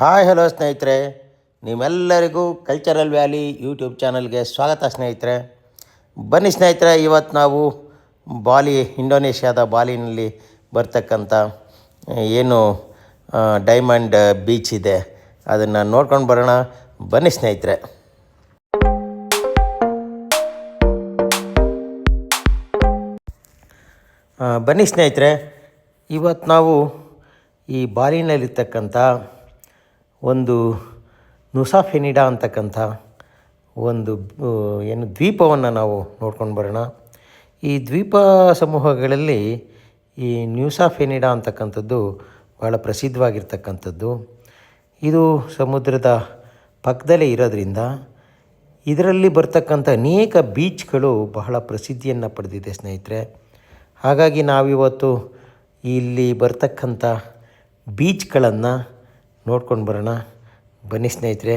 Hi hello ಸ್ನೇಹಿತರೆ, ನಿಮ್ಮೆಲ್ಲರಿಗೂ cultural valley YouTube ಚಾನಲ್ಗೆ ಸ್ವಾಗತ ಸ್ನೇಹಿತರೆ. ಬನ್ನಿ ಸ್ನೇಹಿತರೆ, ಇವತ್ತು ನಾವು ಇಂಡೋನೇಷ್ಯಾದ ಬಾಲಿನಲ್ಲಿ ಬರ್ತಕ್ಕಂಥ ಏನು ಡೈಮಂಡ್ ಬೀಚ್ ಇದೆ ಅದನ್ನು ನೋಡ್ಕೊಂಡು ಬರೋಣ. ಬನ್ನಿ ಸ್ನೇಹಿತರೆ. ಇವತ್ತು ನಾವು ಈ ಬಾಲಿನಲ್ಲಿರ್ತಕ್ಕಂಥ ಒಂದು ನುಸಾ ಪೆನಿಡಾ ಅಂತಕ್ಕಂಥ ಒಂದು ದ್ವೀಪವನ್ನು ನಾವು ನೋಡ್ಕೊಂಡು ಬರೋಣ. ಈ ದ್ವೀಪ ಸಮೂಹಗಳಲ್ಲಿ ಈ ನುಸಾ ಪೆನಿಡಾ ಅಂತಕ್ಕಂಥದ್ದು ಭಾಳ ಪ್ರಸಿದ್ಧವಾಗಿರ್ತಕ್ಕಂಥದ್ದು. ಇದು ಸಮುದ್ರದ ಪಕ್ಕದಲ್ಲೇ ಇರೋದ್ರಿಂದ ಇದರಲ್ಲಿ ಬರ್ತಕ್ಕಂಥ ಅನೇಕ ಬೀಚ್ಗಳು ಬಹಳ ಪ್ರಸಿದ್ಧಿಯನ್ನು ಪಡೆದಿದೆ ಸ್ನೇಹಿತರೆ. ಹಾಗಾಗಿ ನಾವಿವತ್ತು ಇಲ್ಲಿ ಬರ್ತಕ್ಕಂಥ ಬೀಚ್ಗಳನ್ನು ನೋಡ್ಕೊಂಡು ಬರೋಣ. ಬನ್ನಿ ಸ್ನೇಹಿತರೆ.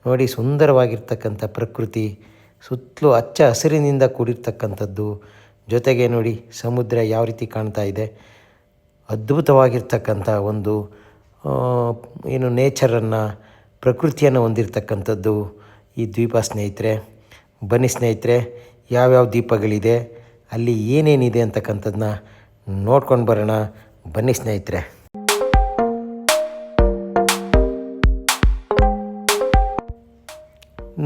ನೋಡಿ, ಸುಂದರವಾಗಿರ್ತಕ್ಕಂಥ ಪ್ರಕೃತಿ, ಸುತ್ತಲೂ ಹಚ್ಚ ಹಸಿರಿನಿಂದ ಕೂಡಿರ್ತಕ್ಕಂಥದ್ದು, ಜೊತೆಗೆ ನೋಡಿ ಸಮುದ್ರ ಯಾವ ರೀತಿ ಕಾಣ್ತಾ ಇದೆ. ಅದ್ಭುತವಾಗಿರ್ತಕ್ಕಂಥ ಒಂದು ನೇಚರನ್ನು, ಪ್ರಕೃತಿಯನ್ನು ಹೊಂದಿರತಕ್ಕಂಥದ್ದು ಈ ದ್ವೀಪ ಸ್ನೇಹಿತರೆ. ಬನ್ನಿ ಸ್ನೇಹಿತರೆ, ಯಾವ್ಯಾವ ದ್ವೀಪಗಳಿದೆ, ಅಲ್ಲಿ ಏನೇನಿದೆ ಅಂತಕ್ಕಂಥದ್ದನ್ನ ನೋಡ್ಕೊಂಡು ಬರೋಣ. ಬನ್ನಿ ಸ್ನೇಹಿತರೆ.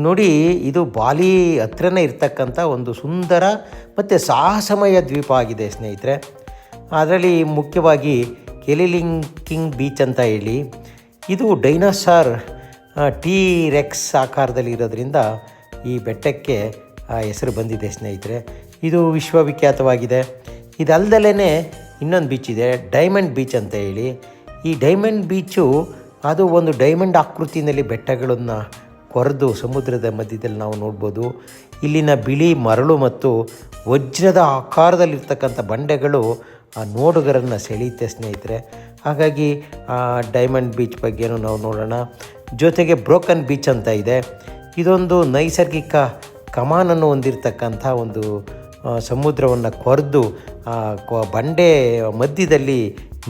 ನೋಡಿ, ಇದು ಬಾಲಿ ಹತ್ರನೇ ಇರ್ತಕ್ಕಂಥ ಒಂದು ಸುಂದರ ಮತ್ತು ಸಾಹಸಮಯ ದ್ವೀಪ ಆಗಿದೆ ಸ್ನೇಹಿತರೆ. ಅದರಲ್ಲಿ ಮುಖ್ಯವಾಗಿ ಕೆಲಿಲಿಂಕಿಂಗ್ ಬೀಚ್ ಅಂತ ಹೇಳಿ, ಇದು ಡೈನೋಸಾರ್ ಟೀ ರೆಕ್ಸ್ ಆಕಾರದಲ್ಲಿ ಇರೋದ್ರಿಂದ ಈ ಬೆಟ್ಟಕ್ಕೆ ಹೆಸರು ಬಂದಿದೆ ಸ್ನೇಹಿತರೆ. ಇದು ವಿಶ್ವವಿಖ್ಯಾತವಾಗಿದೆ. ಇದಲ್ದಲೇ ಇನ್ನೊಂದು ಬೀಚ್ ಇದೆ, ಡೈಮಂಡ್ ಬೀಚ್ ಅಂತ ಹೇಳಿ. ಈ ಡೈಮಂಡ್ ಬೀಚು ಅದು ಒಂದು ಡೈಮಂಡ್ ಆಕೃತಿಯಲ್ಲಿ ಬೆಟ್ಟಗಳನ್ನು ಕೊರೆದು ಸಮುದ್ರದ ಮಧ್ಯದಲ್ಲಿ ನಾವು ನೋಡ್ಬೋದು. ಇಲ್ಲಿನ ಬಿಳಿ ಮರಳು ಮತ್ತು ವಜ್ರದ ಆಕಾರದಲ್ಲಿರ್ತಕ್ಕಂಥ ಬಂಡೆಗಳು ಆ ನೋಡುಗರನ್ನು ಸೆಳೆಯುತ್ತೆ ಸ್ನೇಹಿತರೆ. ಹಾಗಾಗಿ ಆ ಡೈಮಂಡ್ ಬೀಚ್ ಬಗ್ಗೆನೂ ನಾವು ನೋಡೋಣ. ಜೊತೆಗೆ ಬ್ರೋಕನ್ ಬೀಚ್ ಅಂತ ಇದೆ. ಇದೊಂದು ನೈಸರ್ಗಿಕ ಕಮಾನನ್ನು ಹೊಂದಿರತಕ್ಕಂಥ ಒಂದು ಸಮುದ್ರವನ್ನು ಕೊರೆದು ಬಂಡೆ ಮಧ್ಯದಲ್ಲಿ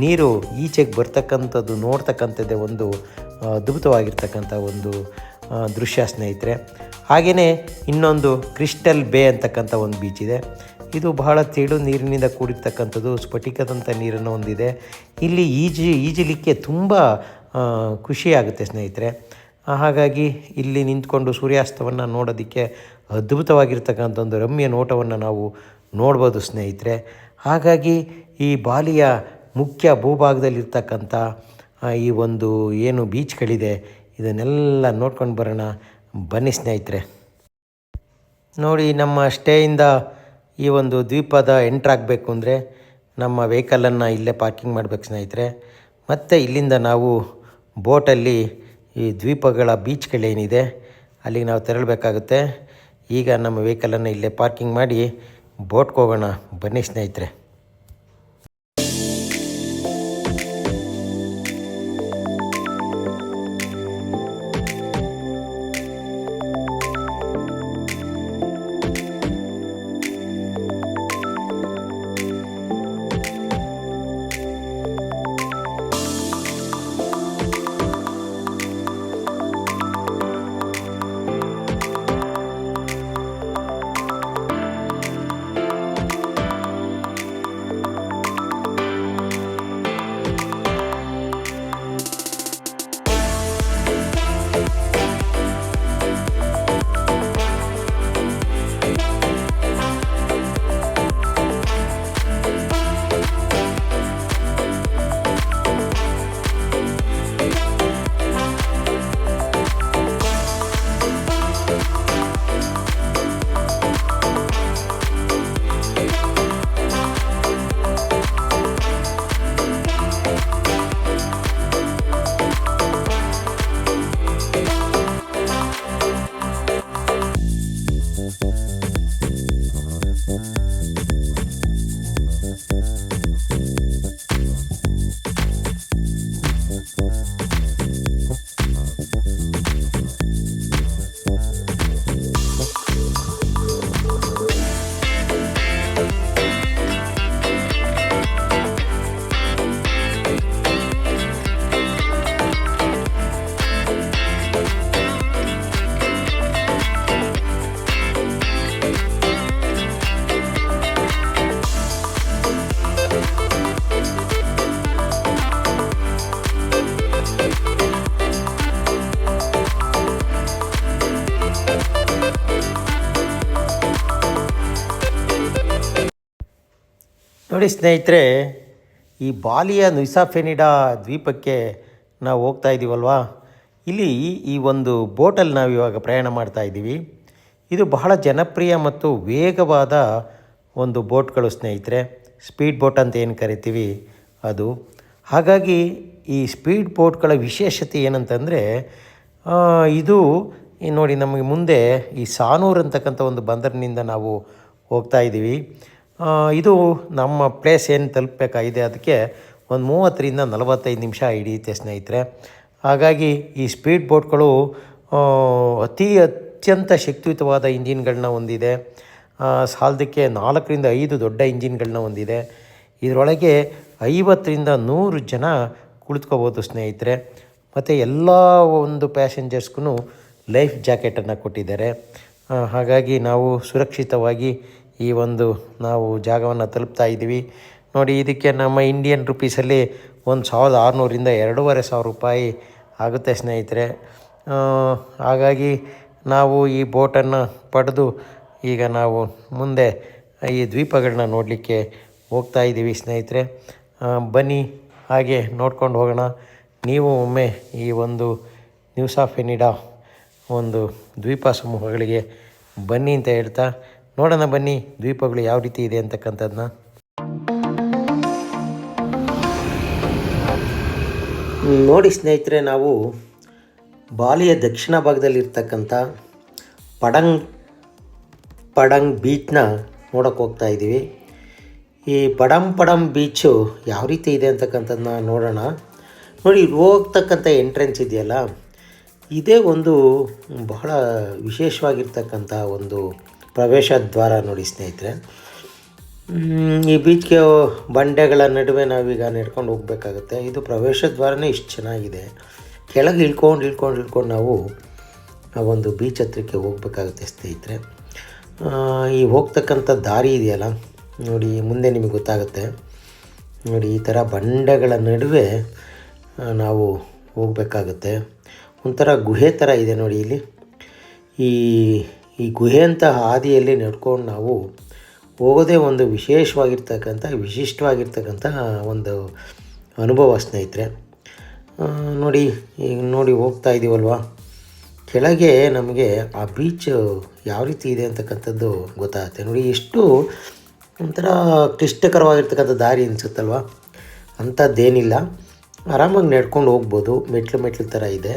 ನೀರು ಈಚೆಗೆ ಬರ್ತಕ್ಕಂಥದ್ದು ನೋಡ್ತಕ್ಕಂಥದ್ದೇ ಒಂದು ಅದ್ಭುತವಾಗಿರ್ತಕ್ಕಂಥ ಒಂದು ದೃಶ್ಯ ಸ್ನೇಹಿತರೆ. ಹಾಗೆಯೇ ಇನ್ನೊಂದು ಕ್ರಿಸ್ಟಲ್ ಬೇ ಅಂತಕ್ಕಂಥ ಒಂದು ಬೀಚ್ ಇದೆ. ಇದು ಬಹಳ ತೆಳು ನೀರಿನಿಂದ ಕೂಡಿರ್ತಕ್ಕಂಥದ್ದು, ಸ್ಫಟಿಕದಂಥ ನೀರನ್ನು ಹೊಂದಿದೆ. ಇಲ್ಲಿ ಈಜಲಿಕ್ಕೆ ತುಂಬ ಖುಷಿಯಾಗುತ್ತೆ ಸ್ನೇಹಿತರೆ. ಹಾಗಾಗಿ ಇಲ್ಲಿ ನಿಂತ್ಕೊಂಡು ಸೂರ್ಯಾಸ್ತವನ್ನು ನೋಡೋದಕ್ಕೆ ಅದ್ಭುತವಾಗಿರ್ತಕ್ಕಂಥ ಒಂದು ರಮ್ಯ ನೋಟವನ್ನು ನಾವು ನೋಡ್ಬೋದು ಸ್ನೇಹಿತರೆ. ಹಾಗಾಗಿ ಈ ಬಾಲಿಯ ಮುಖ್ಯ ಭೂಭಾಗದಲ್ಲಿರ್ತಕ್ಕಂಥ ಈ ಒಂದು ಬೀಚ್ಗಳಿದೆ, ಇದನ್ನೆಲ್ಲ ನೋಡ್ಕೊಂಡು ಬರೋಣ. ಬನ್ನಿ ಸ್ನೇಹಿತರೆ. ನೋಡಿ, ನಮ್ಮ ಸ್ಟೇಯಿಂದ ಈ ಒಂದು ದ್ವೀಪದ ಎಂಟ್ರಾಗಬೇಕು ಅಂದರೆ ನಮ್ಮ ವೆಹಿಕಲನ್ನು ಇಲ್ಲೇ ಪಾರ್ಕಿಂಗ್ ಮಾಡಬೇಕು ಸ್ನೇಹಿತರೆ. ಮತ್ತು ಇಲ್ಲಿಂದ ನಾವು ಬೋಟಲ್ಲಿ ಈ ದ್ವೀಪಗಳ ಬೀಚ್ಗಳೇನಿದೆ ಅಲ್ಲಿಗೆ ನಾವು ತೆರಳಬೇಕಾಗುತ್ತೆ. ಈಗ ನಮ್ಮ ವೆಹಿಕಲನ್ನು ಇಲ್ಲೇ ಪಾರ್ಕಿಂಗ್ ಮಾಡಿ ಬೋಟ್ಗೆ ಹೋಗೋಣ. ಬನ್ನಿ ಸ್ನೇಹಿತರೆ. ನೋಡಿ ಸ್ನೇಹಿತರೆ, ಈ ಬಾಲಿಯ ನುಸಾ ಫೆನಿಡಾ ದ್ವೀಪಕ್ಕೆ ನಾವು ಹೋಗ್ತಾ ಇದ್ದೀವಲ್ವಾ, ಇಲ್ಲಿ ಈ ಒಂದು ಬೋಟಲ್ಲಿ ನಾವು ಇವಾಗ ಪ್ರಯಾಣ ಮಾಡ್ತಾ ಇದ್ದೀವಿ. ಇದು ಬಹಳ ಜನಪ್ರಿಯ ಮತ್ತು ವೇಗವಾದ ಒಂದು ಬೋಟ್ಗಳು ಸ್ನೇಹಿತರೆ. ಸ್ಪೀಡ್ ಬೋಟ್ ಅಂತ ಏನು ಕರಿತೀವಿ ಅದು. ಹಾಗಾಗಿ ಈ ಸ್ಪೀಡ್ ಬೋಟ್ಗಳ ವಿಶೇಷತೆ ಏನಂತಂದರೆ, ಇದು ನೋಡಿ ನಮಗೆ ಮುಂದೆ ಈ ಸಾನೂರು ಅಂತಕ್ಕಂಥ ಒಂದು ಬಂದರಿನಿಂದ ನಾವು ಹೋಗ್ತಾ ಇದ್ದೀವಿ. ಇದು ನಮ್ಮ ಪ್ಲೇಸ್ ಏನು ತಲುಪಬೇಕಾಗಿದೆ ಅದಕ್ಕೆ ಒಂದು 30ರಿಂದ 45 ನಿಮಿಷ ಹಿಡಿಯುತ್ತೆ ಸ್ನೇಹಿತರೆ. ಹಾಗಾಗಿ ಈ ಸ್ಪೀಡ್ ಬೋಟ್ಗಳು ಅತ್ಯಂತ ಶಕ್ತಿಯುತವಾದ ಇಂಜಿನ್ಗಳನ್ನ ಹೊಂದಿದೆ. ಸಾಲದಕ್ಕೆ 4ರಿಂದ 5 ದೊಡ್ಡ ಇಂಜಿನ್ಗಳನ್ನ ಹೊಂದಿದೆ. ಇದರೊಳಗೆ 50ರಿಂದ 100 ಜನ ಕುಳಿತುಕೋಬೋದು ಸ್ನೇಹಿತರೆ. ಮತ್ತು ಎಲ್ಲ ಒಂದು ಪ್ಯಾಸೆಂಜರ್ಸ್ಗೂ ಲೈಫ್ ಜಾಕೆಟನ್ನು ಕೊಟ್ಟಿದ್ದಾರೆ. ಹಾಗಾಗಿ ನಾವು ಸುರಕ್ಷಿತವಾಗಿ ಈ ಒಂದು ನಾವು ಜಾಗವನ್ನು ತಲುಪ್ತಾ ಇದ್ದೀವಿ. ನೋಡಿ, ಇದಕ್ಕೆ ನಮ್ಮ ಇಂಡಿಯನ್ ರುಪೀಸಲ್ಲಿ 1,600ರಿಂದ 2,500 ರೂಪಾಯಿ ಆಗುತ್ತೆ ಸ್ನೇಹಿತರೆ. ಹಾಗಾಗಿ ನಾವು ಈ ಬೋಟನ್ನು ಪಡೆದು ಈಗ ನಾವು ಮುಂದೆ ಈ ದ್ವೀಪಗಳನ್ನ ನೋಡಲಿಕ್ಕೆ ಹೋಗ್ತಾ ಇದ್ದೀವಿ ಸ್ನೇಹಿತರೆ. ಬನ್ನಿ ಹಾಗೆ ನೋಡ್ಕೊಂಡು ಹೋಗೋಣ. ನೀವು ಒಮ್ಮೆ ಈ ಒಂದು ನ್ಯೂಸಾ ಫೆನಿಡಾ ಒಂದು ದ್ವೀಪ ಸಮೂಹಗಳಿಗೆ ಬನ್ನಿ ಅಂತ ಹೇಳ್ತಾ ನೋಡೋಣ. ಬನ್ನಿ ದ್ವೀಪಗಳು ಯಾವ ರೀತಿ ಇದೆ ಅಂತಕ್ಕಂಥದ್ದನ್ನ. ನೋಡಿ ಸ್ನೇಹಿತರೆ, ನಾವು ಬಾಲಿಯ ದಕ್ಷಿಣ ಭಾಗದಲ್ಲಿರ್ತಕ್ಕಂಥ ಪಡಂಗ್ ಬೀಚ್ನ ನೋಡೋಕ್ಕೆ ಹೋಗ್ತಾ ಇದ್ದೀವಿ. ಈ ಪಡಂ ಬೀಚು ಯಾವ ರೀತಿ ಇದೆ ಅಂತಕ್ಕಂಥದ್ದನ್ನ ನೋಡೋಣ. ನೋಡಿ, ಹೋಗ್ತಕ್ಕಂಥ ಎಂಟ್ರೆನ್ಸ್ ಇದೆಯಲ್ಲ, ಇದೇ ಒಂದು ಬಹಳ ವಿಶೇಷವಾಗಿರ್ತಕ್ಕಂಥ ಒಂದು ಪ್ರವೇಶ ದ್ವಾರ ನೋಡಿ ಸ್ನೇಹಿತರೆ. ಈ ಬೀಚ್ಗೆ ಬಂಡೆಗಳ ನಡುವೆ ನಾವೀಗ ನಡ್ಕೊಂಡು ಹೋಗಬೇಕಾಗುತ್ತೆ. ಇದು ಪ್ರವೇಶ ದ್ವಾರನೇ ಇಷ್ಟು ಚೆನ್ನಾಗಿದೆ. ಕೆಳಗೆ ಇಳ್ಕೊಂಡು ನಾವು ಆ ಒಂದು ಬೀಚ್ ಹತ್ರಕ್ಕೆ ಹೋಗಬೇಕಾಗುತ್ತೆ ಸ್ನೇಹಿತರೆ. ಈ ಹೋಗ್ತಕ್ಕಂಥ ದಾರಿ ಇದೆಯಲ್ಲ ನೋಡಿ, ಮುಂದೆ ನಿಮಗೆ ಗೊತ್ತಾಗುತ್ತೆ. ನೋಡಿ, ಈ ಥರ ಬಂಡೆಗಳ ನಡುವೆ ನಾವು ಹೋಗಬೇಕಾಗುತ್ತೆ. ಒಂಥರ ಗುಹೆ ಥರ ಇದೆ ನೋಡಿ ಇಲ್ಲಿ. ಈ ಗುಹೆ ಅಂತ ಹಾದಿಯಲ್ಲಿ ನಡ್ಕೊಂಡು ನಾವು ಹೋಗೋದೇ ಒಂದು ವಿಶಿಷ್ಟವಾಗಿರ್ತಕ್ಕಂಥ ಒಂದು ಅನುಭವ ಸ್ನೇಹಿತರೆ. ನೋಡಿ ಹೋಗ್ತಾ ಇದ್ದೀವಲ್ವ, ಕೆಳಗೆ ನಮಗೆ ಆ ಬೀಚ್ ಯಾವ ರೀತಿ ಇದೆ ಅಂತಕ್ಕಂಥದ್ದು ಗೊತ್ತಾಗುತ್ತೆ. ನೋಡಿ, ಎಷ್ಟು ಒಂಥರ ಕ್ಲಿಷ್ಟಕರವಾಗಿರ್ತಕ್ಕಂಥ ದಾರಿ ಅನಿಸುತ್ತಲ್ವ, ಅಂಥದ್ದೇನಿಲ್ಲ. ಆರಾಮಾಗಿ ನಡ್ಕೊಂಡು ಹೋಗ್ಬೋದು. ಮೆಟ್ಲು ಥರ ಇದೆ.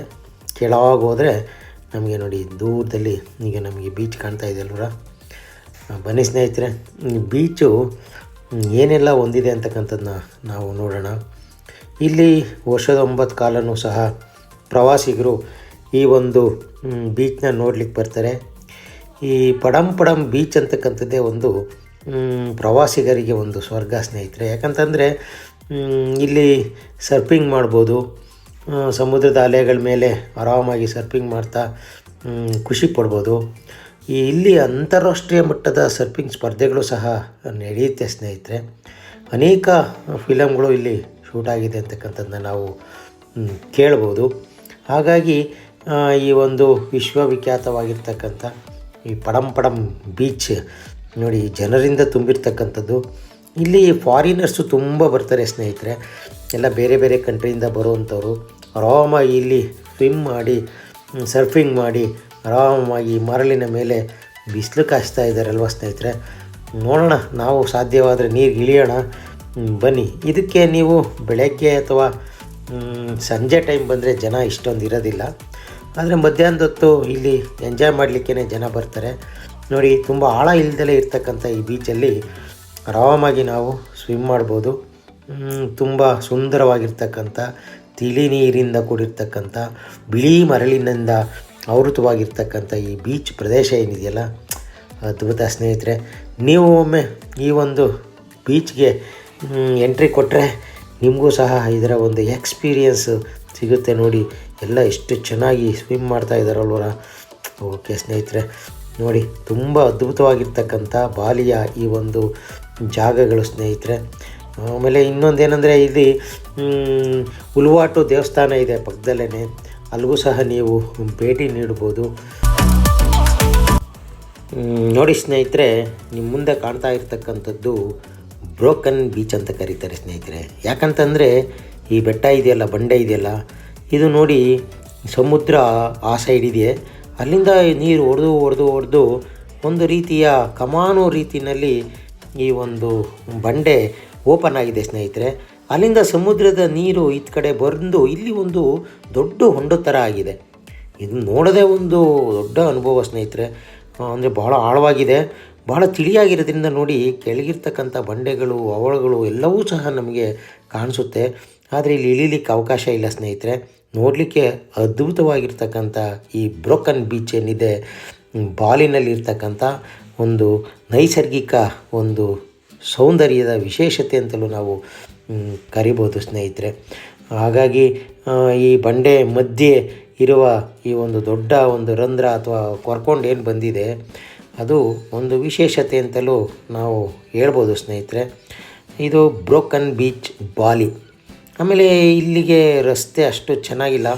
ಕೆಳಗೆ ಹೋದರೆ ನಮಗೆ ನೋಡಿ ದೂರದಲ್ಲಿ ಈಗ ನಮಗೆ ಬೀಚ್ ಕಾಣ್ತಾ ಇದೆ ಅಲ್ವ. ಬನ್ನಿ ಸ್ನೇಹಿತರೆ, ಬೀಚು ಏನೆಲ್ಲ ಹೊಂದಿದೆ ಅಂತಕ್ಕಂಥದ್ದನ್ನ ನಾವು ನೋಡೋಣ. ಇಲ್ಲಿ ವರ್ಷದ 9 ಕಾಲವೂ ಸಹ ಪ್ರವಾಸಿಗರು ಈ ಒಂದು ಬೀಚನ್ನ ನೋಡ್ಲಿಕ್ಕೆ ಬರ್ತಾರೆ. ಈ ಪಡಂ ಬೀಚ್ ಅಂತಕ್ಕಂಥದ್ದೇ ಒಂದು ಪ್ರವಾಸಿಗರಿಗೆ ಒಂದು ಸ್ವರ್ಗ ಸ್ನೇಹಿತರೆ. ಯಾಕಂತಂದರೆ ಇಲ್ಲಿ ಸರ್ಫಿಂಗ್ ಮಾಡ್ಬೋದು. ಸಮುದ್ರದ ಅಲೆಗಳ ಮೇಲೆ ಆರಾಮಾಗಿ ಸರ್ಫಿಂಗ್ ಮಾಡ್ತಾ ಖುಷಿ ಪಡ್ಬೋದು. ಇಲ್ಲಿ ಅಂತಾರಾಷ್ಟ್ರೀಯ ಮಟ್ಟದ ಸರ್ಫಿಂಗ್ ಸ್ಪರ್ಧೆಗಳು ಸಹ ನಡೆಯುತ್ತೆ ಸ್ನೇಹಿತರೆ. ಅನೇಕ ಫಿಲಮ್ಗಳು ಇಲ್ಲಿ ಶೂಟ್ ಆಗಿದೆ ಅಂತಕ್ಕಂಥದ್ದನ್ನ ನಾವು ಕೇಳ್ಬೋದು. ಹಾಗಾಗಿ ಈ ಒಂದು ವಿಶ್ವವಿಖ್ಯಾತವಾಗಿರ್ತಕ್ಕಂಥ ಈ ಪಡಂ ಬೀಚ್ ನೋಡಿ ಜನರಿಂದ ತುಂಬಿರ್ತಕ್ಕಂಥದ್ದು. ಇಲ್ಲಿ ಫಾರಿನರ್ಸು ತುಂಬ ಬರ್ತಾರೆ ಸ್ನೇಹಿತರೆ. ಎಲ್ಲ ಬೇರೆ ಕಂಟ್ರಿಯಿಂದ ಬರುವಂಥವ್ರು ಆರಾಮಾಗಿ ಇಲ್ಲಿ ಸ್ವಿಮ್ ಮಾಡಿ ಸರ್ಫಿಂಗ್ ಮಾಡಿ ಆರಾಮಾಗಿ ಮರಳಿನ ಮೇಲೆ ಬಿಸಿಲು ಕಾಯಿಸ್ತಾ ಇದ್ದಾರಲ್ವ ಸ್ನೇಹಿತರೆ. ನೋಡೋಣ, ನಾವು ಸಾಧ್ಯವಾದರೆ ನೀರಿಗೆ ಇಳಿಯೋಣ. ಬನ್ನಿ. ಇದಕ್ಕೆ ನೀವು ಬೆಳಗ್ಗೆ ಅಥವಾ ಸಂಜೆ ಟೈಮ್ ಬಂದರೆ ಜನ ಇಷ್ಟೊಂದು ಇರೋದಿಲ್ಲ. ಆದರೆ ಮಧ್ಯಾಹ್ನದ ಹೊತ್ತು ಇಲ್ಲಿ ಎಂಜಾಯ್ ಮಾಡಲಿಕ್ಕೇ ಜನ ಬರ್ತಾರೆ. ನೋಡಿ, ತುಂಬ ಆಳ ಇಲ್ದಲೇ ಇರ್ತಕ್ಕಂಥ ಈ ಬೀಚಲ್ಲಿ ಆರಾಮಾಗಿ ನಾವು ಸ್ವಿಮ್ ಮಾಡ್ಬೋದು. ತುಂಬ ಸುಂದರವಾಗಿರ್ತಕ್ಕಂಥ ತಿಳಿ ನೀರಿಂದ ಕೂಡಿರ್ತಕ್ಕಂಥ ಬಿಳಿ ಮರಳಿನಿಂದ ಆವೃತವಾಗಿರ್ತಕ್ಕಂಥ ಈ ಬೀಚ್ ಪ್ರದೇಶ ಏನಿದೆಯಲ್ಲ, ಅದ್ಭುತ ಸ್ನೇಹಿತರೆ. ನೀವು ಒಮ್ಮೆ ಈ ಒಂದು ಬೀಚ್ಗೆ ಎಂಟ್ರಿ ಕೊಟ್ಟರೆ ನಿಮಗೂ ಸಹ ಇದರ ಒಂದು ಎಕ್ಸ್ಪೀರಿಯನ್ಸ್ ಸಿಗುತ್ತೆ. ನೋಡಿ, ಎಲ್ಲ ಎಷ್ಟು ಚೆನ್ನಾಗಿ ಸ್ವಿಮ್ ಮಾಡ್ತಾ ಇದ್ದಾರಲ್ವರ. ಓಕೆ ಸ್ನೇಹಿತರೆ, ನೋಡಿ ತುಂಬ ಅದ್ಭುತವಾಗಿರ್ತಕ್ಕಂಥ ಬಾಲಿಯ ಈ ಒಂದು ಜಾಗಗಳು ಸ್ನೇಹಿತರೆ. ಆಮೇಲೆ ಇನ್ನೊಂದೇನೆಂದರೆ ಇಲ್ಲಿ ಉಲ್ವಾಟು ದೇವಸ್ಥಾನ ಇದೆ ಪಕ್ಕದಲ್ಲೇ, ಅಲ್ಲಿಗೂ ಸಹ ನೀವು ಭೇಟಿ ನೀಡ್ಬೋದು. ನೋಡಿ ಸ್ನೇಹಿತರೆ, ನಿಮ್ಮ ಮುಂದೆ ಕಾಣ್ತಾ ಇರ್ತಕ್ಕಂಥದ್ದು ಬ್ರೋಕನ್ ಬೀಚ್ ಅಂತ ಕರೀತಾರೆ ಸ್ನೇಹಿತರೆ. ಯಾಕಂತಂದರೆ ಈ ಬೆಟ್ಟ ಇದೆಯಲ್ಲ, ಬಂಡೆ ಇದೆಯಲ್ಲ, ಇದು ನೋಡಿ ಸಮುದ್ರ ಆ ಸೈಡ್ ಇದೆ. ಅಲ್ಲಿಂದ ನೀರು ಹೊಡೆದು ಒಂದು ರೀತಿಯ ಕಮಾನು ರೀತಿಯಲ್ಲಿ ಈ ಒಂದು ಬಂಡೆ ಓಪನ್ ಆಗಿದೆ ಸ್ನೇಹಿತರೆ. ಅಲ್ಲಿಂದ ಸಮುದ್ರದ ನೀರು ಈ ಕಡೆ ಬಂದು ಇಲ್ಲಿ ಒಂದು ದೊಡ್ಡ ಹೊಂಡ ಥರ ಆಗಿದೆ. ಇದು ನೋಡೋದೇ ಒಂದು ದೊಡ್ಡ ಅನುಭವ ಸ್ನೇಹಿತರೆ. ಅಂದರೆ ಬಹಳ ಆಳವಾಗಿದೆ, ಬಹಳ ತಿಳಿಯಾಗಿರೋದ್ರಿಂದ ನೋಡಿ ಕೆಳಗಿರ್ತಕ್ಕಂಥ ಬಂಡೆಗಳು ಅವಳುಗಳು ಎಲ್ಲವೂ ಸಹ ನಮಗೆ ಕಾಣಿಸುತ್ತೆ. ಆದರೆ ಇಲ್ಲಿ ಇಳಿಲಿಕ್ಕೆ ಅವಕಾಶ ಇಲ್ಲ ಸ್ನೇಹಿತರೆ. ನೋಡಲಿಕ್ಕೆ ಅದ್ಭುತವಾಗಿರ್ತಕ್ಕಂಥ ಈ ಬ್ರೋಕನ್ ಬೀಚ್ ಏನಿದೆ, ಬಾಲಿನಲ್ಲಿರ್ತಕ್ಕಂಥ ಒಂದು ನೈಸರ್ಗಿಕ ಒಂದು ಸೌಂದರ್ಯದ ವಿಶೇಷತೆ ಅಂತಲೂ ನಾವು ಕರಿಬೋದು ಸ್ನೇಹಿತರೆ. ಹಾಗಾಗಿ ಈ ಬಂಡೆ ಮಧ್ಯೆ ಇರುವ ಈ ಒಂದು ದೊಡ್ಡ ಒಂದು ರಂಧ್ರ ಅಥವಾ ಕೊರ್ಕೊಂಡು ಏನು ಬಂದಿದೆ, ಅದು ಒಂದು ವಿಶೇಷತೆ ಅಂತಲೂ ನಾವು ಹೇಳ್ಬೋದು ಸ್ನೇಹಿತರೆ. ಇದು ಬ್ರೋಕನ್ ಬೀಚ್ ಬಾಲಿ. ಆಮೇಲೆ ಇಲ್ಲಿಗೆ ರಸ್ತೆ ಅಷ್ಟು ಚೆನ್ನಾಗಿಲ್ಲ,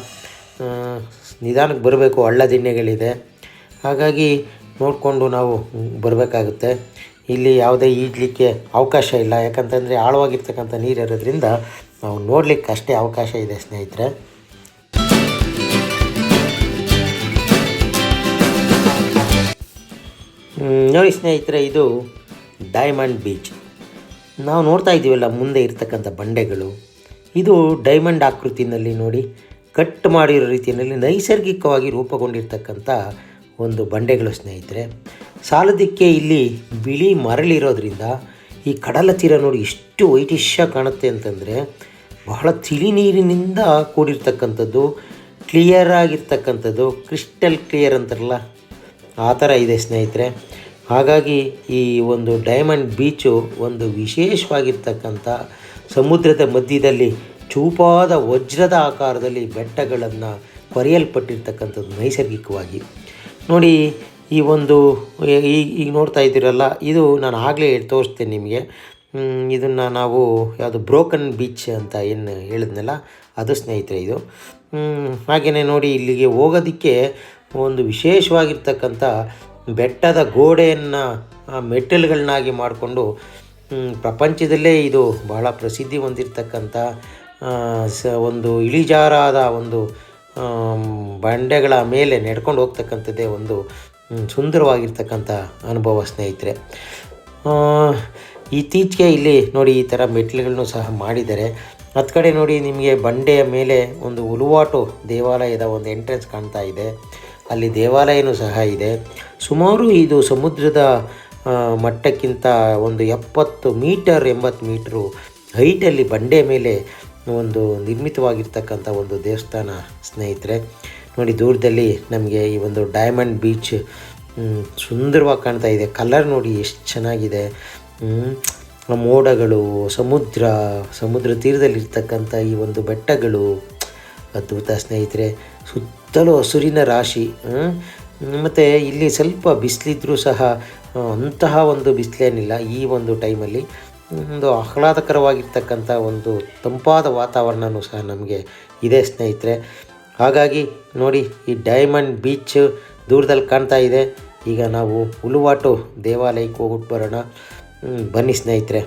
ನಿಧಾನಕ್ಕೆ ಬರಬೇಕು, ಹಳ್ಳ ದಿಣ್ಣೆಗಳಿದೆ. ಹಾಗಾಗಿ ನೋಡಿಕೊಂಡು ನಾವು ಬರಬೇಕಾಗುತ್ತೆ. ಇಲ್ಲಿ ಯಾವುದೇ ಈಜಲಿಕ್ಕೆ ಅವಕಾಶ ಇಲ್ಲ, ಯಾಕಂತಂದರೆ ಆಳವಾಗಿರ್ತಕ್ಕಂಥ ನೀರು ಇರೋದ್ರಿಂದ ನಾವು ನೋಡಲಿಕ್ಕೆ ಅಷ್ಟೇ ಅವಕಾಶ ಇದೆ ಸ್ನೇಹಿತರೆ. ನೋಡಿ ಸ್ನೇಹಿತರೆ, ಇದು ಡೈಮಂಡ್ ಬೀಚ್. ನಾವು ನೋಡ್ತಾ ಇದ್ದೀವಲ್ಲ ಮುಂದೆ ಇರ್ತಕ್ಕಂಥ ಬಂಡೆಗಳು, ಇದು ಡೈಮಂಡ್ ಆಕೃತಿಯಲ್ಲಿ ನೋಡಿ ಕಟ್ ಮಾಡಿರೋ ರೀತಿಯಲ್ಲಿ ನೈಸರ್ಗಿಕವಾಗಿ ರೂಪುಗೊಂಡಿರ್ತಕ್ಕಂಥ ಒಂದು ಬಂಡೆಗಳು ಸ್ನೇಹಿತರೆ. ಸಾಲದಕ್ಕೆ ಇಲ್ಲಿ ಬಿಳಿ ಮರಳಿರೋದ್ರಿಂದ ಈ ಕಡಲ ತೀರ ನೋಡಿ ಎಷ್ಟು ವೈಟಿಶ್ಯ ಕಾಣುತ್ತೆ ಅಂತಂದರೆ, ಬಹಳ ತಿಳಿ ನೀರಿನಿಂದ ಕೂಡಿರ್ತಕ್ಕಂಥದ್ದು, ಕ್ಲಿಯರ್ ಆಗಿರ್ತಕ್ಕಂಥದ್ದು, ಕ್ರಿಸ್ಟಲ್ ಕ್ಲಿಯರ್ ಅಂತಾರಲ್ಲ ಆ ಥರ ಇದೆ ಸ್ನೇಹಿತರೆ. ಹಾಗಾಗಿ ಈ ಒಂದು ಡೈಮಂಡ್ ಬೀಚು ಒಂದು ವಿಶೇಷವಾಗಿರ್ತಕ್ಕಂಥ ಸಮುದ್ರದ ಮಧ್ಯದಲ್ಲಿ ಚೂಪಾದ ವಜ್ರದ ಆಕಾರದಲ್ಲಿ ಬೆಟ್ಟಗಳನ್ನು ಕೊರೆಯಲ್ಪಟ್ಟಿರ್ತಕ್ಕಂಥದ್ದು ನೈಸರ್ಗಿಕವಾಗಿ. ನೋಡಿ ಈ ಒಂದು ಈಗ ನೋಡ್ತಾ ಇದ್ದೀರಲ್ಲ, ಇದು ನಾನು ಆಗಲೇ ತೋರಿಸ್ತೇನೆ ನಿಮಗೆ. ಇದನ್ನು ನಾವು ಯಾವುದು ಬ್ರೋಕನ್ ಬೀಚ್ ಅಂತ ಏನು ಹೇಳಿದ್ನಲ್ಲ, ಅದು ಸ್ನೇಹಿತರೆ ಇದು. ಹಾಗೆಯೇ ನೋಡಿ ಇಲ್ಲಿಗೆ ಹೋಗೋದಕ್ಕೆ ಒಂದು ವಿಶೇಷವಾಗಿರ್ತಕ್ಕಂಥ ಬೆಟ್ಟದ ಗೋಡೆಯನ್ನು ಮೆಟ್ಟಲುಗಳನ್ನಾಗಿ ಮಾಡಿಕೊಂಡು ಪ್ರಪಂಚದಲ್ಲೇ ಇದು ಬಹಳ ಪ್ರಸಿದ್ಧಿ ಹೊಂದಿರತಕ್ಕಂಥ ಒಂದು ಇಳಿಜಾರಾದ ಒಂದು ಬಂಡೆಗಳ ಮೇಲೆ ನಡ್ಕೊಂಡು ಹೋಗ್ತಕ್ಕಂಥದ್ದೇ ಒಂದು ಸುಂದರವಾಗಿರ್ತಕ್ಕಂಥ ಅನುಭವ ಸ್ನೇಹಿತರೆ. ಇತ್ತೀಚೆಗೆ ಇಲ್ಲಿ ನೋಡಿ ಈ ಥರ ಮೆಟ್ಟಿಲುಗಳನ್ನು ಸಹ ಮಾಡಿದ್ದಾರೆ. ಹತ್ತು ಕಡೆ ನೋಡಿ ನಿಮಗೆ ಬಂಡೆಯ ಮೇಲೆ ಒಂದು ಉಲುವಾಟು ದೇವಾಲಯದ ಒಂದು ಎಂಟ್ರೆನ್ಸ್ ಕಾಣ್ತಾ ಇದೆ. ಅಲ್ಲಿ ದೇವಾಲಯನೂ ಸಹ ಇದೆ. ಸುಮಾರು ಇದು ಸಮುದ್ರದ ಮಟ್ಟಕ್ಕಿಂತ ಒಂದು 70 ಮೀಟರ್ 80 ಮೀಟ್ರು ಹೈಟಲ್ಲಿ ಬಂಡೆ ಮೇಲೆ ಒಂದು ನಿರ್ಮಿತವಾಗಿರ್ತಕ್ಕಂಥ ಒಂದು ದೇವಸ್ಥಾನ ಸ್ನೇಹಿತರೆ. ನೋಡಿ ದೂರದಲ್ಲಿ ನಮಗೆ ಈ ಒಂದು ಡೈಮಂಡ್ ಬೀಚ್ ಸುಂದರವಾಗಿ ಕಾಣ್ತಾ ಇದೆ. ಕಲರ್ ನೋಡಿ ಎಷ್ಟು ಚೆನ್ನಾಗಿದೆ. ಮೋಡಗಳು, ಸಮುದ್ರ ತೀರದಲ್ಲಿರ್ತಕ್ಕಂಥ ಈ ಒಂದು ಬೆಟ್ಟಗಳು ಅದ್ಭುತ ಸ್ನೇಹಿತರೆ. ಸುತ್ತಲೂ ಹಸುರಿನ ರಾಶಿ. ಮತ್ತು ಇಲ್ಲಿ ಸ್ವಲ್ಪ ಬಿಸಿಲಿದ್ರೂ ಸಹ ಅಂತಹ ಒಂದು ಬಿಸಿಲೇನಿಲ್ಲ. ಈ ಒಂದು ಟೈಮಲ್ಲಿ ಒಂದು ಆಹ್ಲಾದಕರವಾಗಿರ್ತಕ್ಕಂಥ ಒಂದು ತಂಪಾದ ವಾತಾವರಣವೂ ಸಹ ನಮಗೆ ಇದೆ ಸ್ನೇಹಿತರೆ. ಹಾಗಾಗಿ ನೋಡಿ ಈ ಡೈಮಂಡ್ ಬೀಚ್ ದೂರದಲ್ಲಿ ಕಾಣ್ತಾ ಇದೆ. ಈಗ ನಾವು ಉಲುವಾಟು ದೇವಾಲಯಕ್ಕೆ ಹೋಗ್ಬಿಟ್ಟು ಬರೋಣ, ಬನ್ನಿ ಸ್ನೇಹಿತರೆ.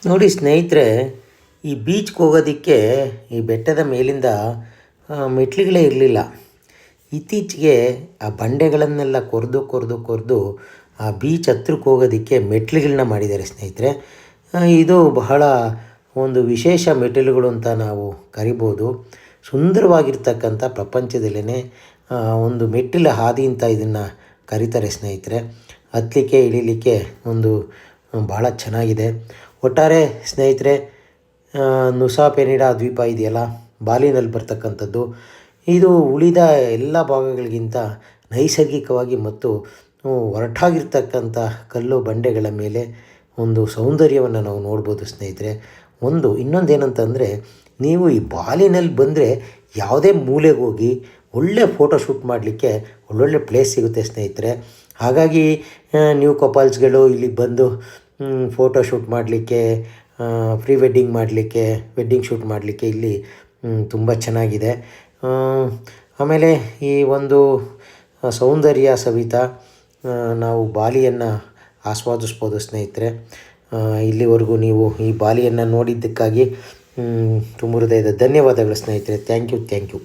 ನೋಡಿ ಸ್ನೇಹಿತರೆ, ಈ ಬೀಚ್ಗೆ ಹೋಗೋದಕ್ಕೆ ಈ ಬೆಟ್ಟದ ಮೇಲಿಂದ ಮೆಟ್ಲುಗಳೇ ಇರಲಿಲ್ಲ. ಇತ್ತೀಚೆಗೆ ಆ ಬಂಡೆಗಳನ್ನೆಲ್ಲ ಕೊರೆದು ಆ ಬೀಚ್ ಹತ್ರಕ್ಕೆ ಹೋಗೋದಕ್ಕೆ ಮೆಟ್ಲುಗಳನ್ನ ಮಾಡಿದ್ದಾರೆ ಸ್ನೇಹಿತರೆ. ಇದು ಬಹಳ ಒಂದು ವಿಶೇಷ ಮೆಟ್ಟಿಲುಗಳು ಅಂತ ನಾವು ಕರಿಬೋದು. ಸುಂದರವಾಗಿರ್ತಕ್ಕಂಥ ಪ್ರಪಂಚದಲ್ಲೇ ಒಂದು ಮೆಟ್ಟಿಲ ಹಾದಿ ಅಂತ ಇದನ್ನು ಕರೀತಾರೆ ಸ್ನೇಹಿತರೆ. ಹತ್ತಲಿಕ್ಕೆ ಇಳಿಲಿಕ್ಕೆ ಒಂದು ಭಾಳ ಚೆನ್ನಾಗಿದೆ. ಒಟ್ಟಾರೆ ಸ್ನೇಹಿತರೆ, ನುಸಾ ಪೆನಿಡಾ ದ್ವೀಪ ಇದೆಯಲ್ಲ, ಬಾಲಿನಲ್ಲಿ ಬರ್ತಕ್ಕಂಥದ್ದು, ಇದು ಉಳಿದ ಎಲ್ಲ ಭಾಗಗಳಿಗಿಂತ ನೈಸರ್ಗಿಕವಾಗಿ ಮತ್ತು ಒರಟಾಗಿರ್ತಕ್ಕಂಥ ಕಲ್ಲು ಬಂಡೆಗಳ ಮೇಲೆ ಒಂದು ಸೌಂದರ್ಯವನ್ನು ನಾವು ನೋಡ್ಬೋದು ಸ್ನೇಹಿತರೆ. ಇನ್ನೊಂದೇನಂತಂದರೆ, ನೀವು ಈ ಬಾಲಿನಲ್ಲಿ ಬಂದರೆ ಯಾವುದೇ ಮೂಲೆಗೆ ಹೋಗಿ ಒಳ್ಳೆ ಫೋಟೋಶೂಟ್ ಮಾಡಲಿಕ್ಕೆ ಒಳ್ಳೊಳ್ಳೆ ಪ್ಲೇಸ್ ಸಿಗುತ್ತೆ ಸ್ನೇಹಿತರೆ. ಹಾಗಾಗಿ ನ್ಯೂ ಕಪಲ್ಸ್ಗಳು ಇಲ್ಲಿಗೆ ಬಂದು ಫೋಟೋಶೂಟ್ ಮಾಡಲಿಕ್ಕೆ, ಪ್ರೀ ವೆಡ್ಡಿಂಗ್ ಮಾಡಲಿಕ್ಕೆ, ವೆಡ್ಡಿಂಗ್ ಶೂಟ್ ಮಾಡಲಿಕ್ಕೆ ಇಲ್ಲಿ ತುಂಬ ಚೆನ್ನಾಗಿದೆ. ಆಮೇಲೆ ಈ ಒಂದು ಸೌಂದರ್ಯ ಸವಿತ ನಾವು ಬಾಲಿಯನ್ನು ಆಸ್ವಾದಿಸ್ಬೋದು ಸ್ನೇಹಿತರೆ. ಇಲ್ಲಿವರೆಗೂ ನೀವು ಈ ಬಾಲಿಯನ್ನು ನೋಡಿದ್ದಕ್ಕಾಗಿ ತುಂಬ ಹೃದಯದ ಧನ್ಯವಾದಗಳು ಸ್ನೇಹಿತರೆ. Thank you.